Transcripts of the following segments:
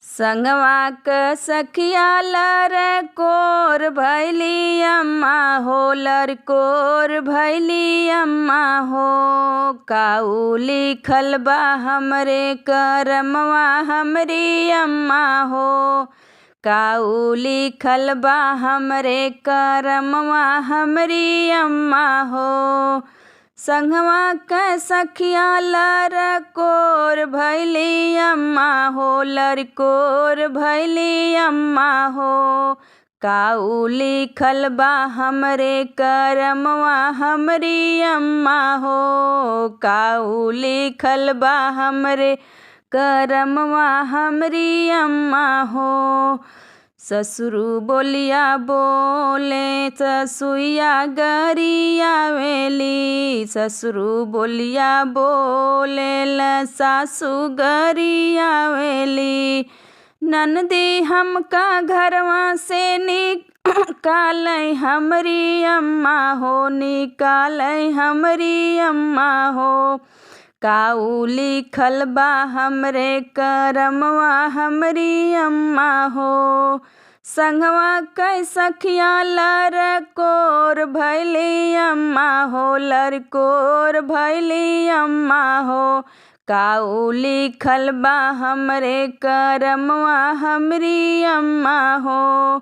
संगवा क सखिया लरकोर भैली अम्मा हो, लरकोर भैली अम्मा हो। काऊ लिखल बा हमरे करमवा हमरी अम्मा हो, काऊ लिखल बा हमरे करमवा हमरी अम्मा हो। संगवा क सखिया लरकोर भैली अम्मा हो, लरकोर भैली अम्मा हो। काऊ लिखल बा हमरे करमवा हमरी अम्मा हो, काऊ लिखल बा हमरे करमवा हमरी अम्मा हो। ससुरु बोलिया बोले ससुइया गरिया वेली, ससुरु बोलिया बोले ल सासु गरिया वेली। ननदी हमका घरवा से निकाल हमरी अम्मा हो, निकाल हमरी अम्मा हो। काऊ लिखल बा हमरे करमवा हमरी अम्मा हो। संगवा क सखिया लरकोर भैली अम्मा हो, लरकोर भैली अम्मा हो। काऊ लिखल बा हमरे करमवा हमरी अम्मा हो।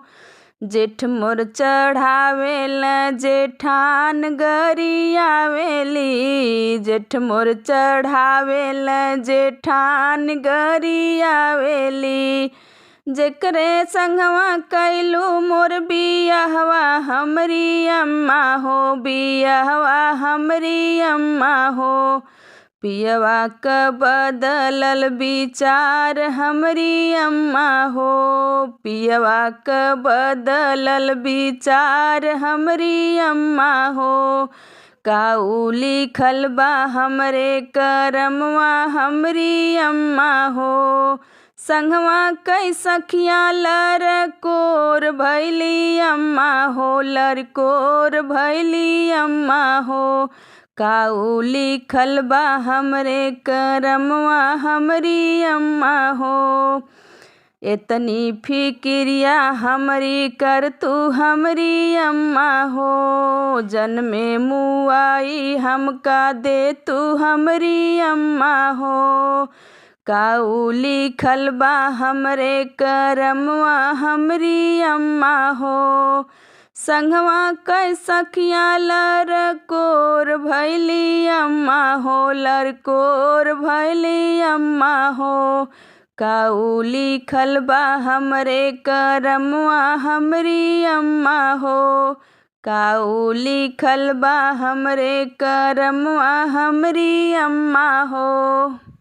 जेठ मोर चढ़ावेल जेठान गरिया वेली, जेठ मोर चढ़ावेल जेठान गरिया वेली। जेकरे संगवा कैलू मोर बियाहवा हमरी अम्मा हो, बियाहवा हमरी अम्मा हो। पियवा क बदलल विचार हमरी अम्मा हो, पियवा क बदलल विचार हमरी अम्मा हो। काऊ लिखल बा हमरे करमवा हमरी अम्मा हो। संगवा क सखिया लरकोर भैली अम्मा हो, लरकोर भैली अम्मा हो। काऊ लिखल बा हमरे करमवा हमरी अम्मा हो। एतनी फिक्रिया हमरी कर तू हमरी अम्मा हो, जन्मे मुआई हमका दे तू हमरी अम्मा हो। काऊ लिखल बा हमरे करमवा हमरी अम्मा हो। संगवा क सखिया लरकोर भैली अम्मा हो, लरकोर भैली अम्मा हो। काऊ लिखल बा हमरे करमवा हमरी अम्मा हो, काऊ लिखल बा हमरे करमवा हमरी अम्मा हो।